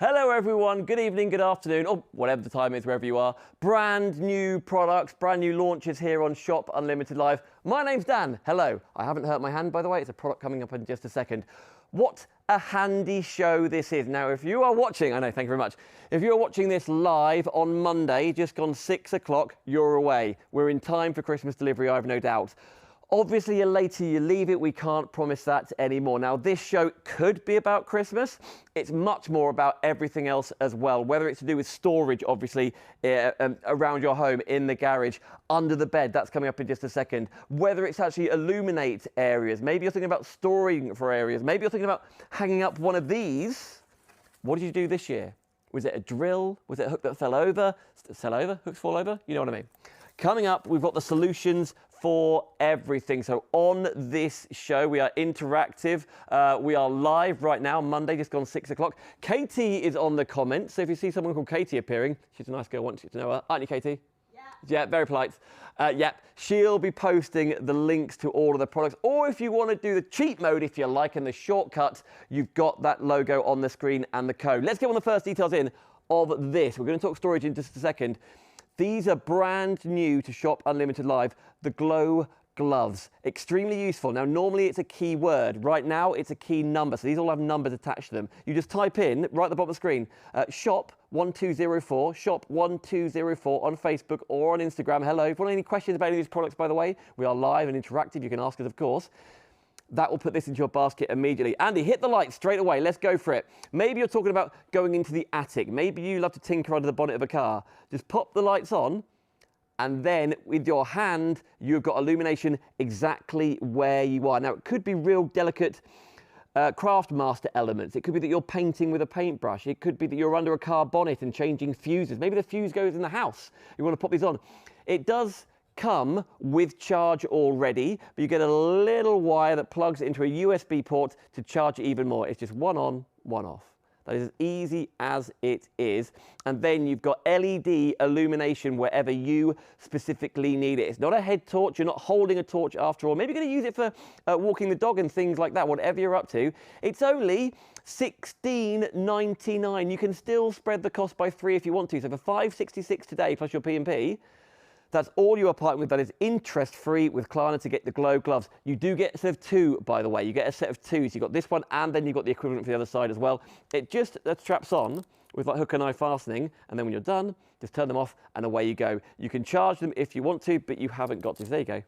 Hello everyone, good evening, good afternoon, or whatever the time is, wherever you are. Brand new products, brand new launches here on Shop Unlimited Live. My name's Dan, hello. I haven't hurt my hand, by the way, it's a product coming up in just a second. What a handy show this is. Now, if you are watching, I know, thank you very much. If you're watching this live on Monday, just gone 6 o'clock, you're away. We're in time for Christmas delivery, I have no doubt. Obviously, the later you leave it, we can't promise that anymore. Now, this show could be about Christmas. It's much more about everything else as well, whether it's to do with storage, obviously, around your home, in the garage, under the bed. That's coming up in just a second. Whether it's actually illuminate areas. Maybe you're thinking about storing for areas. Maybe you're thinking about hanging up one of these. What did you do this year? Was it a drill? Was it a hook that fell over? Hooks fall over? You know what I mean. Coming up, we've got the solutions for everything. So on this show, we are interactive. We are live right now, Monday, just gone 6 o'clock. Katie is on the comments. So if you see someone called Katie appearing, she's a nice girl, want you to know her. Aren't you, Katie? Yeah. Yeah, very polite. Yep, she'll be posting the links to all of the products. Or if you want to do the cheat mode, if you like, and the shortcut, you've got that logo on the screen and the code. Let's get on the first details in of this. We're going to talk storage in just a second. These are brand new to Shop Unlimited Live, the Glow Gloves. Extremely useful. Now, normally it's a key word. Right now, it's a key number. So these all have numbers attached to them. You just type in, right at the bottom of the screen, shop 1204, shop 1204 on Facebook or on Instagram. Hello. If you want any questions about any of these products, by the way, we are live and interactive. You can ask us, of course. That will put this into your basket immediately. Andy, hit the light straight away. Let's go for it. Maybe you're talking about going into the attic. Maybe you love to tinker under the bonnet of a car. Just pop the lights on, and then with your hand, you've got illumination exactly where you are. Now, it could be real delicate craft master elements. It could be that you're painting with a paintbrush. It could be that you're under a car bonnet and changing fuses. Maybe the fuse goes in the house. You want to pop these on. It does come with charge already, but you get a little wire that plugs into a USB port to charge it even more. It's just one on, one off. That is as easy as it is. And then you've got LED illumination wherever you specifically need it. It's not a head torch. You're not holding a torch after all. Maybe you're going to use it for walking the dog and things like that, whatever you're up to. It's only $16.99. You can still spread the cost by 3 if you want to. So for $5.66 today plus your P&P, that's all you are parting with. That is interest-free with Klarna to get the Glow Gloves. You do get a set of 2, by the way. You get a set of 2. So you've got this one, and then you've got the equivalent for the other side as well. It just straps on with like hook and eye fastening, and then when you're done, just turn them off, and away you go. You can charge them if you want to, but you haven't got to. So there you go.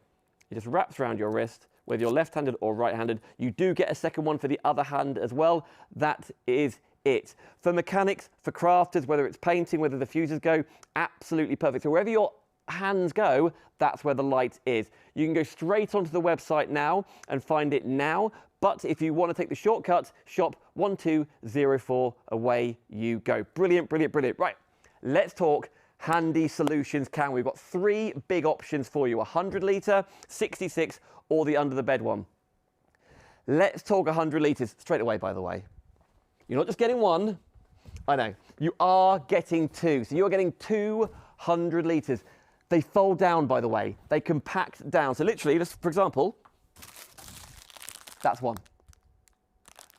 It just wraps around your wrist, whether you're left-handed or right-handed. You do get a second one for the other hand as well. That is it. For mechanics, for crafters, whether it's painting, whether the fuses go, absolutely perfect. So wherever your hands go, that's where the light is. You can go straight onto the website now and find it now, but if you want to take the shortcut, shop 1204, away you go. Brilliant, brilliant, brilliant. Right, let's talk handy solutions, can we? We've got 3 big options for you, 100 litre, 66, or the under the bed one. Let's talk 100 litres straight away, by the way. You're not just getting one, I know, you are getting 2. So you're getting 200 litres. They fold down, by the way. They compact down. So literally, just for example, that's one.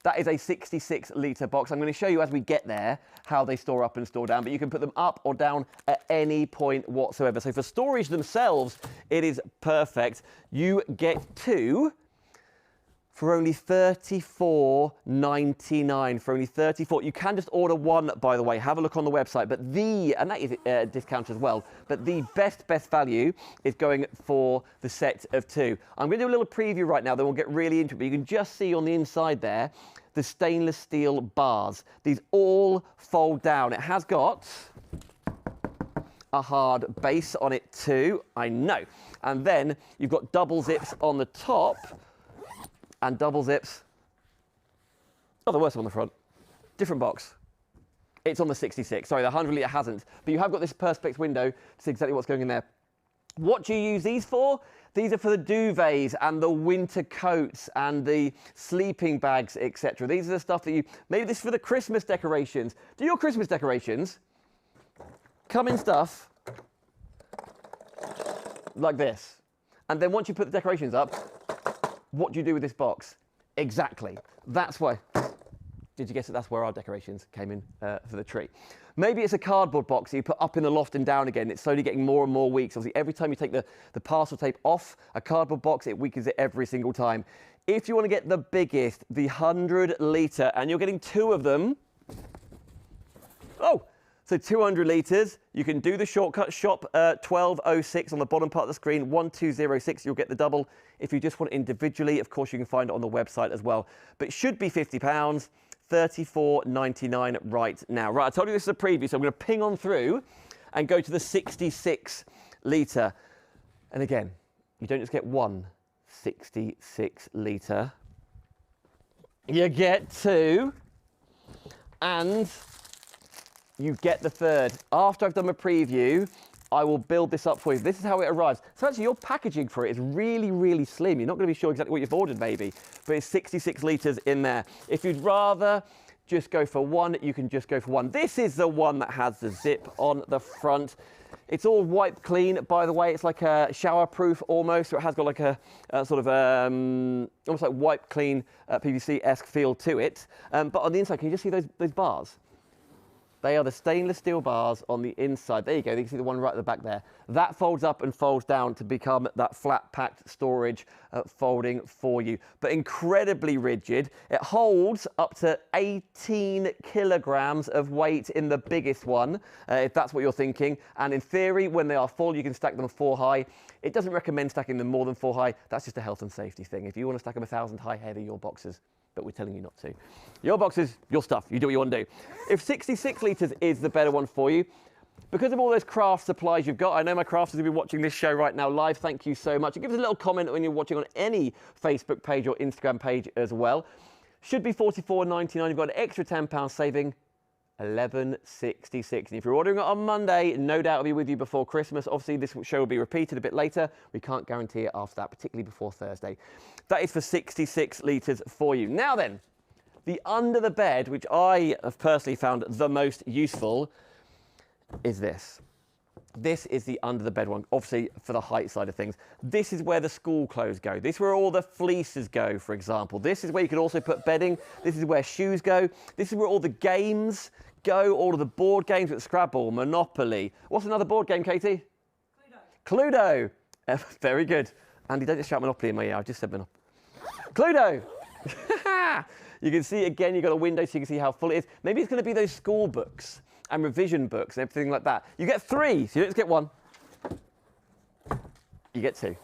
That is a 66-litre box. I'm going to show you as we get there how they store up and store down, but you can put them up or down at any point whatsoever. So for storage themselves, it is perfect. You get 2 for only $34.99, for only $34. You can just order 1, by the way. Have a look on the website. But and that is a discount as well, but the best value is going for the set of 2. I'm going to do a little preview right now, then we'll get really into it. But you can just see on the inside there, the stainless steel bars. These all fold down. It has got a hard base on it too, I know. And then you've got double zips on the top, and double zips. Oh, the worst on the front. Different box. It's on the 66. Sorry, the 100 litre hasn't. But you have got this perspex window to see exactly what's going in there. What do you use these for? These are for the duvets and the winter coats and the sleeping bags, etc. These are the stuff that you, maybe this is for the Christmas decorations. Do your Christmas decorations come in stuff like this? And then once you put the decorations up, what do you do with this box? Exactly. That's why Did you guess that that's where our decorations came in for the tree? Maybe it's a cardboard box that you put up in the loft and down again. It's slowly getting more and more weak. So obviously every time you take the parcel tape off a cardboard box, it weakens it every single time. If you want to get the biggest, the 100 litre, and you're getting 2 of them. Oh, so 200 litres. You can do the shortcut, shop 1206 on the bottom part of the screen, 1206, you'll get the double. If you just want it individually, of course, you can find it on the website as well. But it should be £50. $34.99 right now. Right, I told you this is a preview, so I'm going to ping on through and go to the 66 litre. And again, you don't just get one 66 litre. You get 2, and you get the 3rd. After I've done my preview, I will build this up for you. This is how it arrives. So actually your packaging for it is really, really slim. You're not going to be sure exactly what you've ordered maybe, but it's 66 litres in there. If you'd rather just go for 1, you can just go for 1. This is the one that has the zip on the front. It's all wiped clean, by the way. It's like a shower-proof almost, so it has got like a sort of almost like wiped clean PVC-esque feel to it. But on the inside, can you just see those bars? They are the stainless steel bars on the inside. There you go, you can see the one right at the back there. That folds up and folds down to become that flat packed storage folding for you. But incredibly rigid. It holds up to 18 kilograms of weight in the biggest one, if that's what you're thinking. And in theory, when they are full, you can stack them 4 high. It doesn't recommend stacking them more than 4 high. That's just a health and safety thing. If you want to stack them 1,000 high, they're your boxes. But we're telling you not to. Your boxes, your stuff. You do what you want to do. If 66 litres is the better one for you, because of all those craft supplies you've got, I know my crafters will be watching this show right now live. Thank you so much. And give us a little comment when you're watching on any Facebook page or Instagram page as well. Should be $44.99. You've got an extra £10 saving. $11.66. And if you're ordering it on Monday, no doubt it'll be with you before Christmas. Obviously, this show will be repeated a bit later. We can't guarantee it after that, particularly before Thursday. That is for 66 litres for you. Now then, the under the bed, which I have personally found the most useful, is this. This is the under the bed one, obviously for the height side of things. This is where the school clothes go. This is where all the fleeces go, for example. This is where you can also put bedding. This is where shoes go. This is where all the games go, all of the board games with Scrabble, Monopoly. What's another board game, Katie? Cluedo. Cluedo. Very good. Andy, don't just shout Monopoly in my ear. I just said Monopoly. Cluedo. You can see, again, you've got a window so you can see how full it is. Maybe it's going to be those school books and revision books and everything like that. You get 3, so you don't just get 1. You get 2.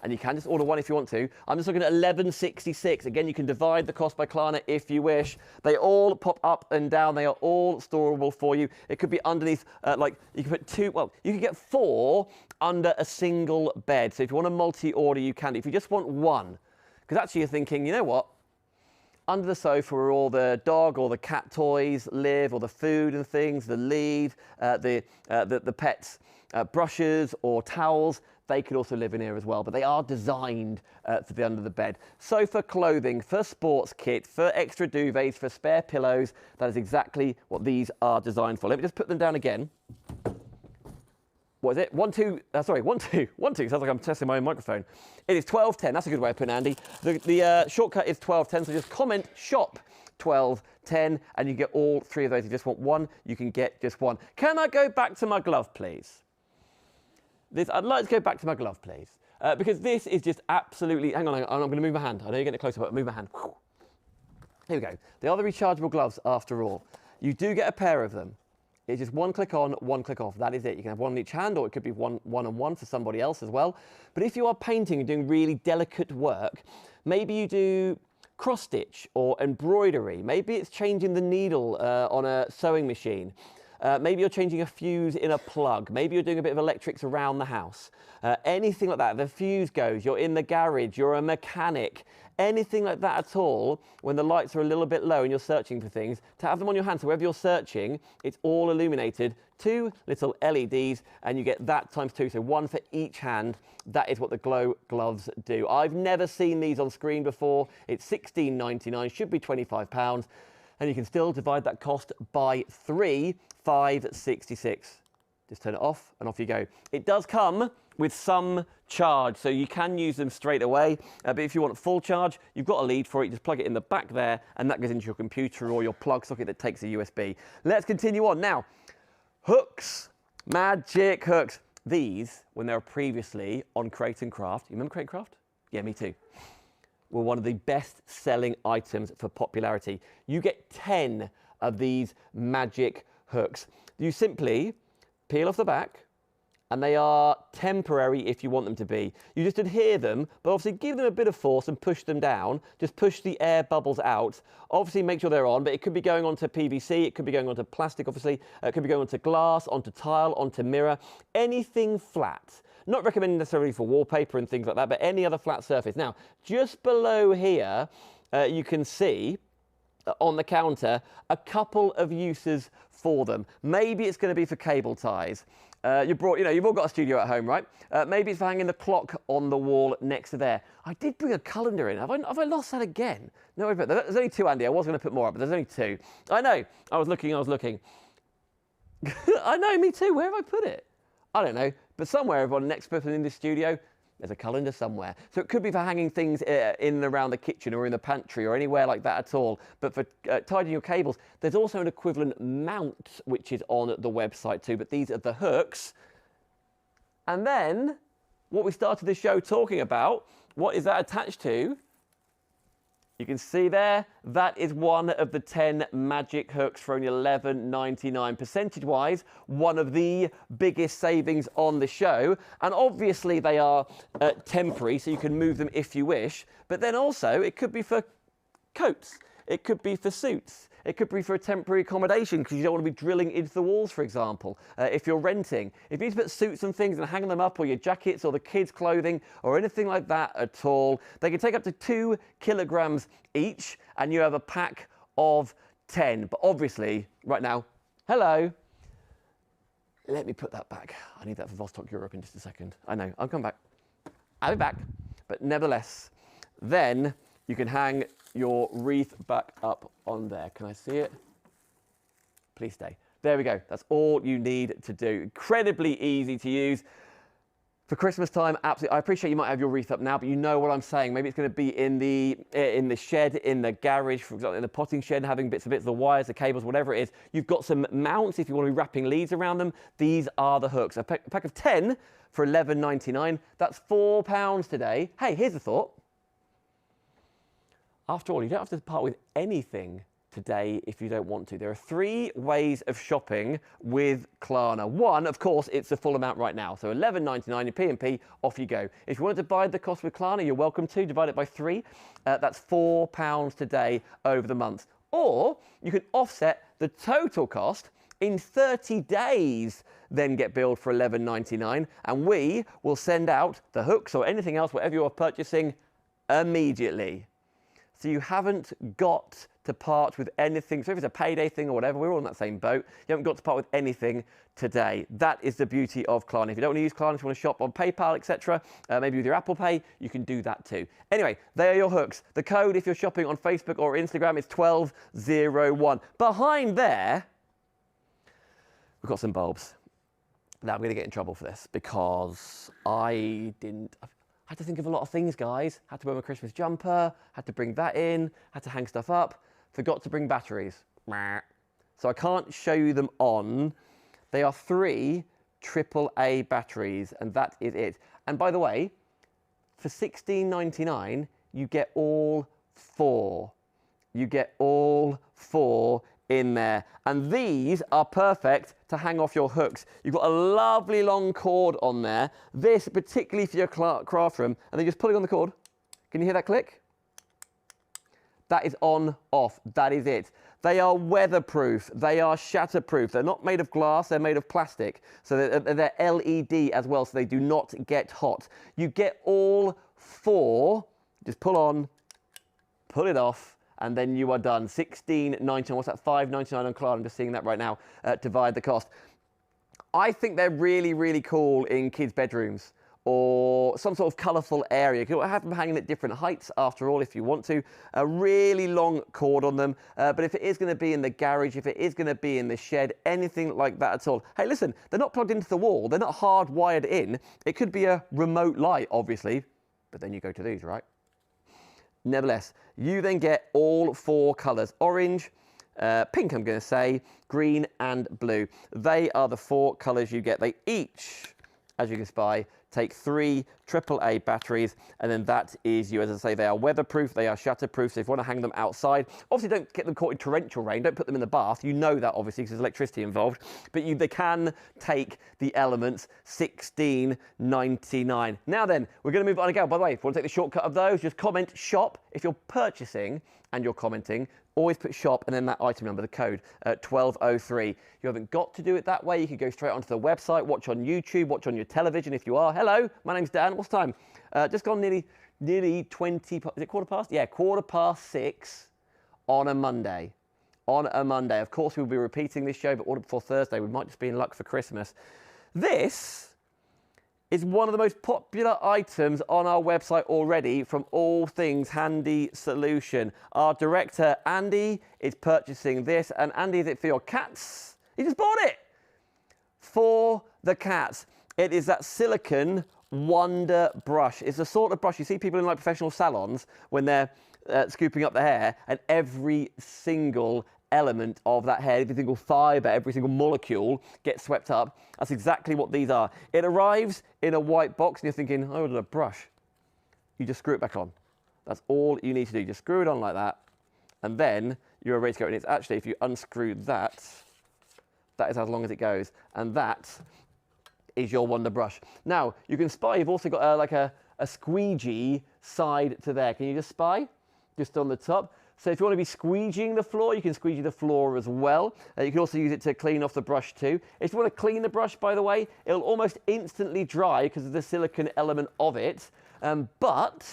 And you can just order 1 if you want to. I'm just looking at $11.66. Again, you can divide the cost by Klarna if you wish. They all pop up and down. They are all storable for you. It could be underneath, like, you can put 2, well, you can get 4 under a single bed. So if you want a multi-order, you can. If you just want 1, because actually you're thinking, you know what? Under the sofa where all the dog or the cat toys live, or the food and things, the lead, the pets' brushes or towels, they could also live in here as well. But they are designed to be under the bed. So for clothing, for sports kit, for extra duvets, for spare pillows, that is exactly what these are designed for. Let me just put them down again. What is it? 1, 2, sorry, 1, 2, 1, 2. Sounds like I'm testing my own microphone. It is 12.10. That's a good way of putting it, Andy. The shortcut is 12.10, so just comment shop 12.10 and you get all 3 of those. If you just want 1, you can get just 1. Can I go back to my glove, please? I'd like to go back to my glove, please. Because this is just absolutely... Hang on, I'm going to move my hand. I know you're getting it closer, but move my hand. Here we go. They are the rechargeable gloves, after all. You do get a pair of them. It's just 1 click on, 1 click off. That is it. You can have 1 in each hand, or it could be one on one for somebody else as well. But if you are painting and doing really delicate work, maybe you do cross stitch or embroidery. Maybe it's changing the needle on a sewing machine. Maybe you're changing a fuse in a plug. Maybe you're doing a bit of electrics around the house. Anything like that. The fuse goes, you're in the garage, you're a mechanic. Anything like that at all, when the lights are a little bit low and you're searching for things, to have them on your hand. So wherever you're searching, it's all illuminated. 2 little LEDs, and you get that times 2. So 1 for each hand. That is what the Glow gloves do. I've never seen these on screen before. It's $16.99, should be £25. And you can still divide that cost by 3, $5.66. Just turn it off and off you go. It does come with some charge, so you can use them straight away. But if you want full charge, you've got a lead for it. Just plug it in the back there, and that goes into your computer or your plug socket that takes a USB. Let's continue on. Now, hooks, magic hooks. These, when they were previously on Create and Craft, you remember Create and Craft? Yeah, me too. Were one of the best-selling items for popularity. You get 10 of these magic hooks. You simply peel off the back, and they are temporary if you want them to be. You just adhere them, but obviously give them a bit of force and push them down. Just push the air bubbles out. Obviously make sure they're on, but it could be going onto PVC, it could be going onto plastic, obviously. It could be going onto glass, onto tile, onto mirror, anything flat. Not recommended necessarily for wallpaper and things like that, but any other flat surface. Now, just below here, you can see on the counter a couple of uses for them. Maybe it's going to be for cable ties. You've all got a studio at home, right? Maybe it's for hanging the clock on the wall next to there. I did bring a calendar in. Have I lost that again? No, there's only 2, Andy. I was going to put more up, but there's only 2. I know. I was looking. I know, me too. Where have I put it? I don't know. But somewhere, everyone, next person in this studio, there's a calendar somewhere. So it could be for hanging things in and around the kitchen or in the pantry or anywhere like that at all. But for tidying your cables, there's also an equivalent mount which is on the website too. But these are the hooks. And then what we started the show talking about, what is that attached to? You can see there, that is one of the 10 magic hooks for only $11.99. Percentage-wise, one of the biggest savings on the show. And obviously they are temporary, so you can move them if you wish. But then also, it could be for coats. It could be for suits. It could be for a temporary accommodation because you don't want to be drilling into the walls, for example, if you're renting. If you need to put suits and things and hang them up, or your jackets or the kids' clothing or anything like that at all, they can take up to 2 kilograms each, and you have a pack of 10. But obviously, right now, hello. Let me put that back. I need that for Vostok Europe in just a second. I know, I'll come back. I'll be back. But nevertheless, then you can hang your wreath back up on there. Can I see it? Please stay. There we go. That's all you need to do. Incredibly easy to use. For Christmas time, absolutely. I appreciate you might have your wreath up now, but you know what I'm saying. Maybe it's going to be in the shed, in the garage, for example, in the potting shed, having bits of the wires, the cables, whatever it is. You've got some mounts if you want to be wrapping leads around them. These are the hooks. A pack of 10 for $11.99. That's £4 today. Hey, here's a thought. After all, you don't have to part with anything today if you don't want to. There are 3 ways of shopping with Klarna. One, of course, it's the full amount right now. So $11.99 in P&P, off you go. If you want to divide the cost with Klarna, you're welcome to. Divide it by 3. That's £4 today over the month. Or you can offset the total cost in 30 days, then get billed for $11.99. And we will send out the hooks or anything else, whatever you are purchasing, immediately. So you haven't got to part with anything. So if it's a payday thing or whatever, we're all in that same boat. You haven't got to part with anything today. That is the beauty of Klarna. If you don't want to use Klarna, if you want to shop on PayPal, etc., maybe with your Apple Pay, you can do that too. Anyway, they are your hooks. The code, if you're shopping on Facebook or Instagram, is 1201. Behind there, we've got some bulbs. Now I'm going to get in trouble for this because I had to think of a lot of things, guys. Had to wear my Christmas jumper, had to bring that in, had to hang stuff up, forgot to bring batteries. So I can't show you them on. They are 3 AAA batteries, and that is it. And by the way, for $16.99, you get all 4. You get all 4 in there. And these are perfect to hang off your hooks. You've got a lovely long cord on there. This particularly for your craft room. And then just pulling on the cord. Can you hear that click? That is on, off. That is it. They are weatherproof. They are shatterproof. They're not made of glass. They're made of plastic. So they're LED as well, so they do not get hot. You get all 4. Just pull on, pull it off, and then you are done. $16.99. What's that? $5.99 on Klarna. I'm just seeing that right now. Divide the cost. I think they're really, really cool in kids' bedrooms or some sort of colourful area. You can have them hanging at different heights after all if you want to. A really long cord on them, but if it is going to be in the garage, if it is going to be in the shed, anything like that at all. Hey, listen, they're not plugged into the wall, they're not hardwired in. It could be a remote light, obviously, but then you go to these, right? Nevertheless, you then get all 4 colours: orange, pink, I'm going to say, green and blue. They are the 4 colours you get. They each, as you can spy, take 3 AAA batteries, and then that is you. As I say, they are weatherproof, they are shatterproof, so if you want to hang them outside, obviously don't get them caught in torrential rain, don't put them in the bath, you know that obviously because there's electricity involved, but they can take the elements. $16.99. Now then, we're going to move on again. By the way, if you want to take the shortcut of those, just comment shop. If you're purchasing and you're commenting, always put shop and then that item number, the code, 1203. You haven't got to do it that way. You could go straight onto the website, watch on YouTube, watch on your television if you are. Hello, my name's Dan. What's time? Just gone nearly 20, is it quarter past? Yeah, 6:15 on a Monday. On a Monday. Of course, we'll be repeating this show, but order before Thursday. We might just be in luck for Christmas. This is one of the most popular items on our website already from All Things Handy Solution. Our director, Andy, is purchasing this. And Andy, is it for your cats? He just bought it for the cats. It is that silicone Wonder brush. It's the sort of brush you see people in like professional salons when they're scooping up the hair, and every single element of that hair, every single fibre, every single molecule gets swept up. That's exactly what these are. It arrives in a white box and you're thinking, oh, it's a brush. You just screw it back on. That's all you need to do. Just screw it on like that, and then you're ready to go. And it's actually, if you unscrew that, that is as long as it goes. And that is your Wonder brush. Now, you can spy, you've also got like a squeegee side to there. Can you just spy? Just on the top. So if you want to be squeegeeing the floor, you can squeegee the floor as well. You can also use it to clean off the brush too. If you want to clean the brush, by the way, it'll almost instantly dry because of the silicone element of it. But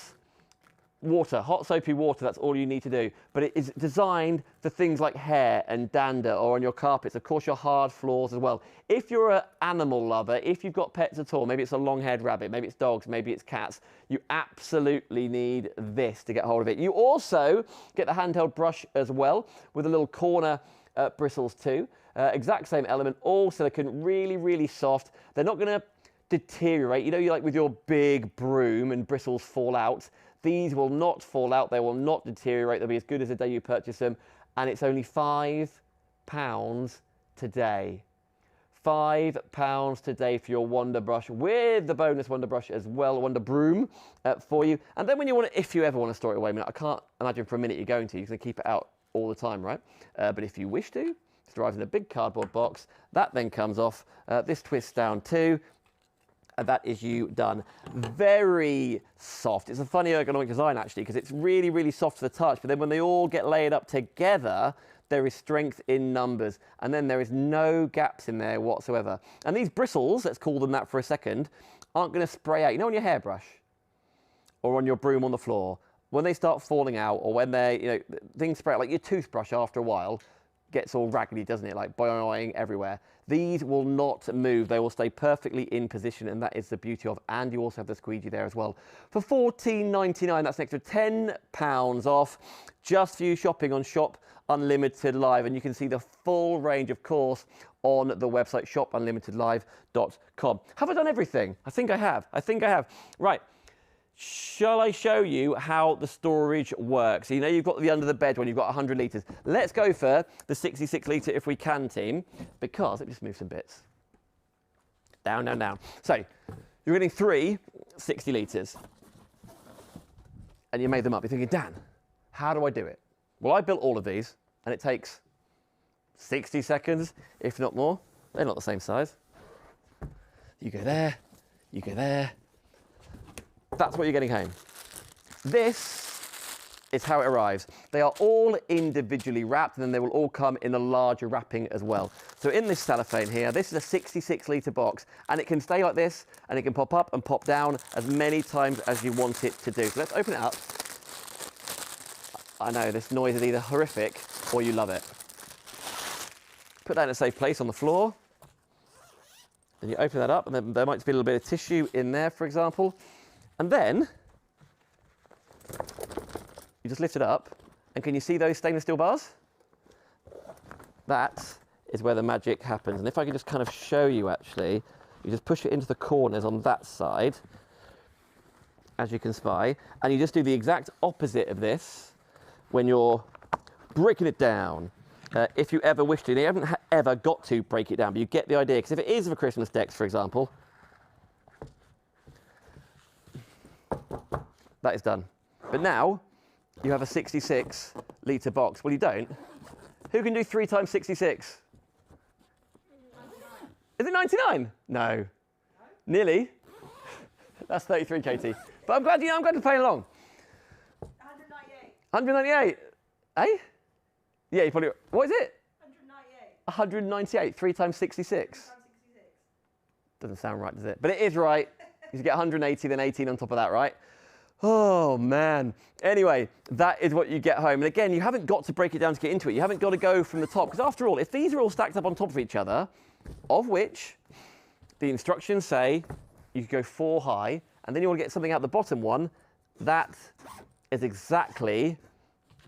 water, hot soapy water, that's all you need to do. But it is designed for things like hair and dander, or on your carpets, of course your hard floors as well. If you're an animal lover, if you've got pets at all, maybe it's a long-haired rabbit, maybe it's dogs, maybe it's cats, you absolutely need this to get hold of it. You also get the handheld brush as well, with a little corner bristles too. Exact same element, all silicone, really, really soft. They're not going to deteriorate. You know, you like with your big broom and bristles fall out. These will not fall out, they will not deteriorate, they'll be as good as the day you purchase them, and it's only £5 today. £5 today for your Wonder brush, with the bonus Wonder brush as well, Wonder broom for you. And then when you want to, if you ever want to store it away, I mean, I can't imagine for a minute you're going to keep it out all the time, right? But if you wish to, it arrives in a big cardboard box. That then comes off, this twists down too, and that is you done. Very soft. It's a funny ergonomic design actually, because it's really, really soft to the touch, but then when they all get layered up together, there is strength in numbers, and then there is no gaps in there whatsoever. And these bristles, let's call them that for a second, aren't going to spray out. You know, on your hairbrush or on your broom on the floor, when they start falling out, or when they, you know, things spray out, like your toothbrush after a while gets all raggedy, doesn't it? Like boing everywhere. These will not move. They will stay perfectly in position, and that is the beauty of. And you also have the squeegee there as well. For $14.99, that's an extra £10 off, just for you shopping on Shop Unlimited Live. And you can see the full range, of course, on the website shopunlimitedlive.com. Have I done everything? I think I have. Right. Shall I show you how the storage works? So you know you've got the under the bed one, you've got 100 litres. Let's go for the 66 litre if we can, team, because let me just move some bits. Down. So you're getting 3 60 litres, and you made them up. You're thinking, Dan, how do I do it? Well, I built all of these, and it takes 60 seconds, if not more. They're not the same size. You go there, you go there. That's what you're getting home. This is how it arrives. They are all individually wrapped, and then they will all come in a larger wrapping as well. So in this cellophane here, this is a 66 litre box, and it can stay like this, and it can pop up and pop down as many times as you want it to do. So let's open it up. I know this noise is either horrific or you love it. Put that in a safe place on the floor. And you open that up, and then there might be a little bit of tissue in there, for example. And then you just lift it up, and can you see those stainless steel bars? That is where the magic happens. And if I can just kind of show you, actually, you just push it into the corners on that side, as you can spy, and you just do the exact opposite of this when you're breaking it down. If you ever wish to. You haven't ever got to break it down, but you get the idea. Because if it is for Christmas decks, for example, that is done. But now you have a 66 litre box. Well, you don't. Who can do 3 times 66? 99. Is it 99? No. Nearly. That's 33, Katie. But I'm glad to play along. 198. 198. Eh? Yeah, you probably. What is it? 198. 198. 3 times 66. 3 times 66. Doesn't sound right, does it? But it is right. You get 180, then 18 on top of that, right? Oh, man. Anyway, that is what you get home. And again, you haven't got to break it down to get into it. You haven't got to go from the top. Because after all, if these are all stacked up on top of each other, of which the instructions say you could go 4 high, and then you want to get something out the bottom one, that is exactly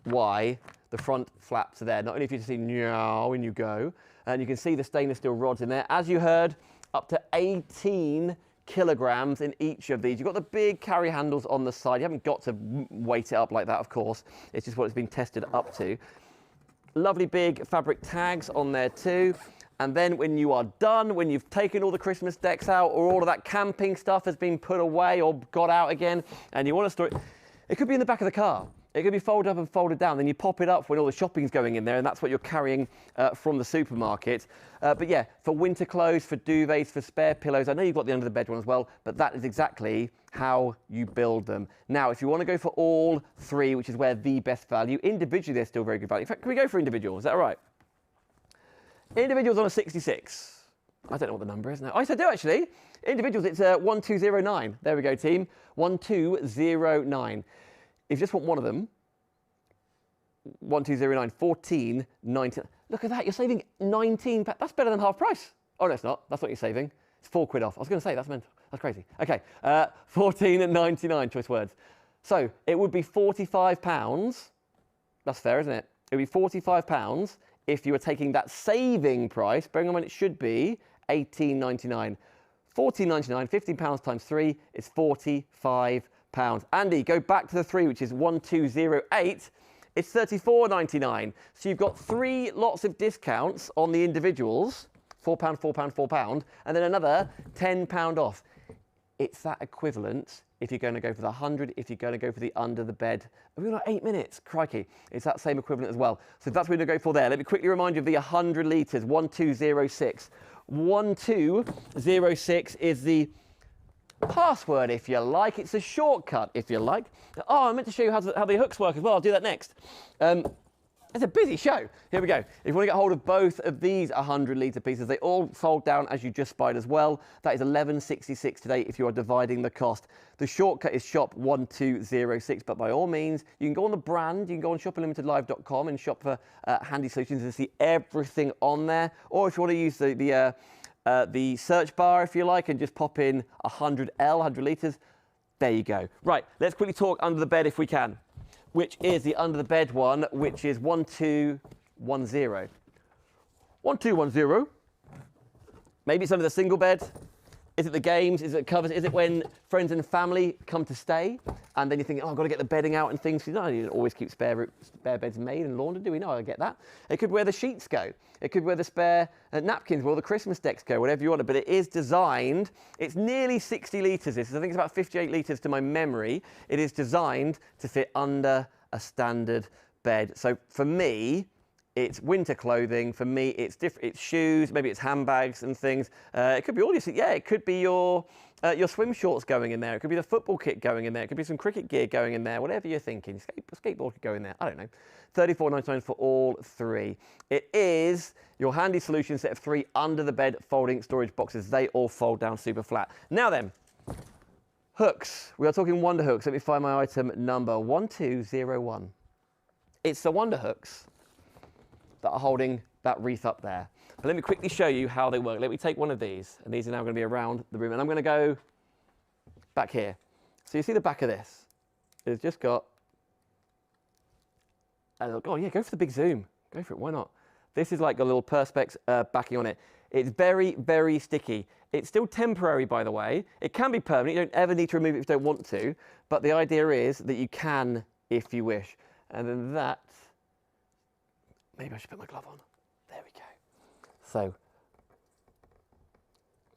why the front flaps are there. Not only if you see now when you go, and you can see the stainless steel rods in there. As you heard, up to 18 kilograms in each of these. You've got the big carry handles on the side. You haven't got to weight it up like that, of course. It's just what it's been tested up to. Lovely big fabric tags on there too. And then when you are done, when you've taken all the Christmas decks out, or all of that camping stuff has been put away or got out again, and you want to store it, it could be in the back of the car. It could be folded up and folded down. Then you pop it up when all the shopping's going in there, and that's what you're carrying from the supermarket. But yeah, for winter clothes, for duvets, for spare pillows. I know you've got the under the bed one as well, but that is exactly how you build them. Now, if you want to go for all 3, which is where the best value, individually they're still very good value. In fact, can we go for individual? Is that all right? Individuals on a 66. I don't know what the number is now. Oh, yes, I do actually. Individuals, it's 1209. There we go, team. 1209. If you just want one of them, 1209, 14.90. Look at that, you're saving 19. That's better than half price. Oh, no, it's not. That's what you're saving. It's £4 off. I was going to say, that's mental. That's crazy. Okay, 14.99, choice words. So it would be £45. That's fair, isn't it? It would be £45 if you were taking that saving price, bearing in mind it should be £18.99. £14.99, £15 times 3 is £45. Andy, go back to the 3, which is 1208. It's £34.99. So you've got 3 lots of discounts on the individuals, £4, £4, £4, and then another £10 off. It's that equivalent if you're going to go for the 100, if you're going to go for the under the bed. We've got 8 minutes, crikey. It's that same equivalent as well. So that's what we're going to go for there. Let me quickly remind you of the 100 litres, 1206. 1206 is the password, if you like. It's a shortcut, if you like. Oh, I meant to show you how the hooks work as well. I'll do that next. It's a busy show. Here we go. If you want to get hold of both of these 100 litre pieces, they all fold down as you just spied as well. That is $11.66 today if you are dividing the cost. The shortcut is shop 1206, but by all means, you can go on the brand, you can go on shopperlimitedlive.com and shop for Handy Solutions and see everything on there. Or if you want to use the search bar, if you like, and just pop in 100L, 100 litres, there you go. Right, let's quickly talk under the bed if we can, which is the under the bed one, which is 1210. 1210. Maybe it's under the single bed. Is it the games? Is it covers? Is it when friends and family come to stay? And then you think, oh, I've got to get the bedding out and things. You know, you don't always keep spare beds made and laundered, do we? No, I get that. It could where the sheets go. It could where the spare napkins, where the Christmas decks go, whatever you want. But it is designed, it's nearly 60 litres. I think it's about 58 litres to my memory. It is designed to fit under a standard bed. So for me, it's winter clothing. For me, it's different. It's shoes, maybe it's handbags and things. It could be all your, yeah, it could be your swim shorts going in there. It could be the football kit going in there. It could be some cricket gear going in there. Whatever you're thinking. Skateboard could go in there. I don't know. $34.99 for all 3. It is your Handy Solutions set of 3 under the bed folding storage boxes. They all fold down super flat. Now then, hooks. We are talking Wonder hooks. Let me find my item number 1201. It's the Wonder hooks that are holding that wreath up there. But let me quickly show you how they work. Let me take one of these, and these are now going to be around the room. And I'm going to go back here. So you see the back of this? It's just got, oh yeah, go for the big zoom. Go for it, why not? This is like a little Perspex backing on it. It's very, very sticky. It's still temporary, by the way. It can be permanent. You don't ever need to remove it if you don't want to. But the idea is that you can if you wish. And then that, maybe I should put my glove on. There we go. So,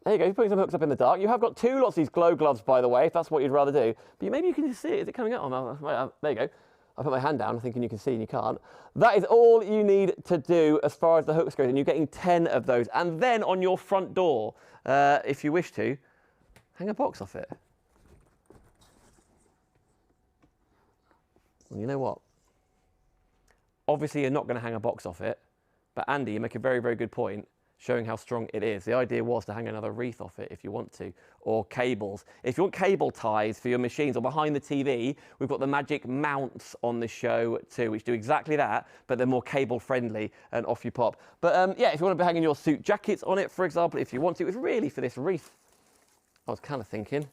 there you go. You're putting some hooks up in the dark. You have got lots of these glow gloves, by the way, if that's what you'd rather do. But maybe you can just see it. Is it coming out? Oh, there you go. I put my hand down thinking you can see and you can't. That is all you need to do as far as the hooks go, and you're getting 10 of those. And then on your front door, if you wish to, hang a box off it. Well, you know what? Obviously, you're not going to hang a box off it, but Andy, you make a very, very good point, showing how strong it is. The idea was to hang another wreath off it if you want to, or cables. If you want cable ties for your machines or behind the TV, we've got the Magic mounts on the show too, which do exactly that, but they're more cable friendly, and off you pop. But yeah, if you want to be hanging your suit jackets on it, for example, if you want to, it's really for this wreath. I was kind of thinking,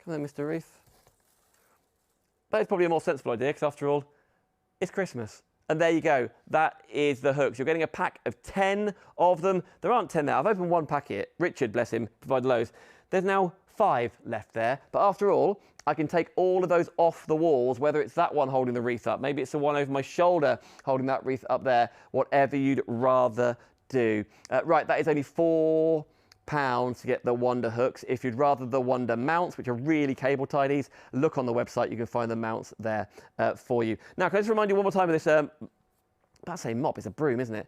come on, Mr. Wreath. That is probably a more sensible idea, because after all, it's Christmas. And there you go. That is the hooks. You're getting a pack of 10 of them. There aren't 10 now. I've opened one packet. Richard, bless him, provided loads. There's now 5 left there. But after all, I can take all of those off the walls, whether it's that one holding the wreath up, maybe it's the one over my shoulder holding that wreath up there, whatever you'd rather do. Right, that is only £4 to get the Wonder hooks. If you'd rather the Wonder mounts, which are really cable tidies, look on the website. You can find the mounts there for you. Now, can I just remind you one more time of this, that's a mop, it's a broom, isn't it?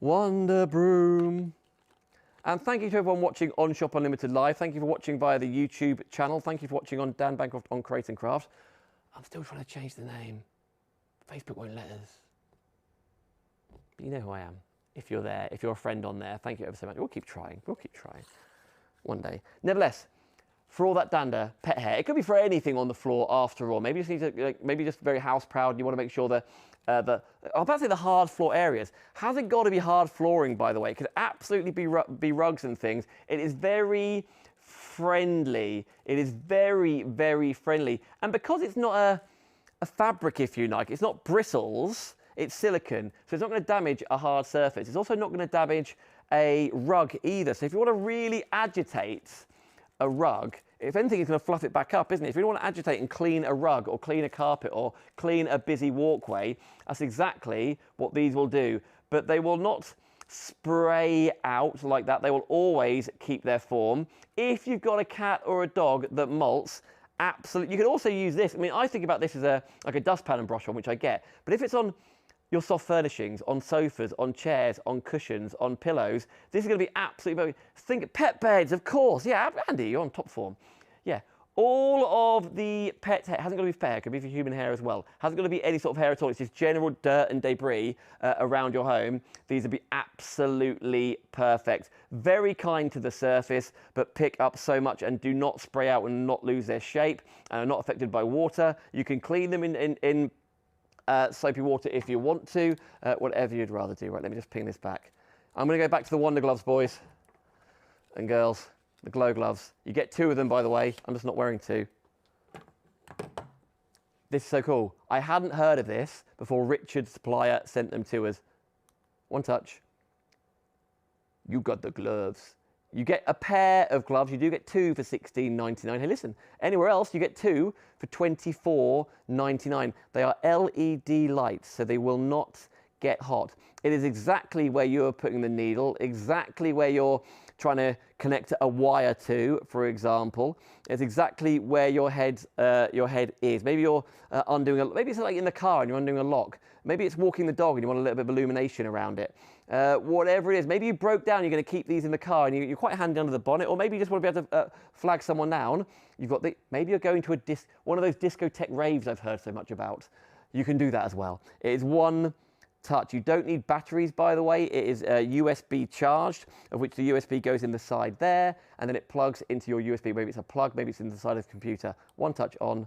Wonder broom. And thank you to everyone watching on Shop Unlimited Live. Thank you for watching via the YouTube channel. Thank you for watching on Dan Bancroft on Create and Craft. I'm still trying to change the name. Facebook won't let us. But you know who I am. If you're there, if you're a friend on there, thank you ever so much. We'll keep trying. We'll keep trying. One day. Nevertheless, for all that dander, pet hair, it could be for anything on the floor after all. Maybe you just need to, like, maybe just very house proud and you want to make sure that I'm about to say the hard floor areas. Hasn't got to be hard flooring, by the way. It could absolutely be rugs and things. It is very friendly. It is very, very friendly. And because it's not a fabric, if you like, it's not bristles, it's silicone, so it's not going to damage a hard surface. It's also not going to damage a rug either. So if you want to really agitate a rug, if anything, it's going to fluff it back up, isn't it? If you don't want to agitate and clean a rug or clean a carpet or clean a busy walkway, that's exactly what these will do. But they will not spray out like that. They will always keep their form. If you've got a cat or a dog that molts, absolutely. You can also use this. I mean, I think about this as like a dustpan and brush on, which I get. But if it's on your soft furnishings, on sofas, on chairs, on cushions, on pillows, this is going to be absolutely... Think pet beds, of course. Yeah, Andy, you're on top form. Yeah, all of the pet hair, hasn't got to be pet hair, it could be for human hair as well. Hasn't got to be any sort of hair at all. It's just general dirt and debris around your home. These would be absolutely perfect. Very kind to the surface, but pick up so much and do not spray out and not lose their shape and are not affected by water. You can clean them in soapy water if you want to, whatever you'd rather do. Right, let me just ping this back. I'm going to go back to the Wonder gloves, boys and girls, the glow gloves. You get 2 of them, by the way. I'm just not wearing 2. This is so cool. I hadn't heard of this before Richard Supplier sent them to us. One touch. You got the gloves. You get a pair of gloves. You do get 2 for $16.99. Hey, listen, anywhere else you get 2 for $24.99. They are LED lights, so they will not get hot. It is exactly where you're putting the needle, exactly where you're trying to connect a wire to, for example. It's exactly where your head is. Maybe you're undoing maybe it's like in the car and you're undoing a lock. Maybe it's walking the dog and you want a little bit of illumination around it. Whatever it is, maybe you broke down, you're going to keep these in the car and you're quite handy under the bonnet, or maybe you just want to be able to flag someone down. You've got maybe you're going to one of those discotheque raves I've heard so much about. You can do that as well. It is one touch. You don't need batteries, by the way. It is USB charged, of which the USB goes in the side there, and then it plugs into your USB. Maybe it's a plug, maybe it's in the side of the computer. One touch on,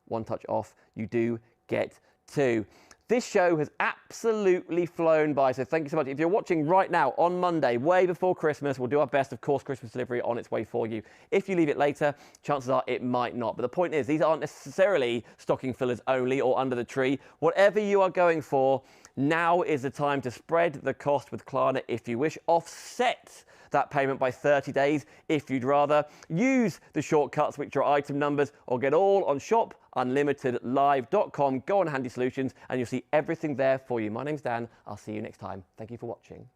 one touch off. You do get 2. This show has absolutely flown by, so thank you so much. If you're watching right now on Monday, way before Christmas, we'll do our best, of course, Christmas delivery on its way for you. If you leave it later, chances are it might not. But the point is, these aren't necessarily stocking fillers only or under the tree. Whatever you are going for, now is the time to spread the cost with Klarna if you wish. Offset that payment by 30 days if you'd rather. Use the shortcuts, which are item numbers, or get all on shopunlimitedlive.com. Go on Handy Solutions and you'll see everything there for you. My name's Dan. I'll see you next time. Thank you for watching.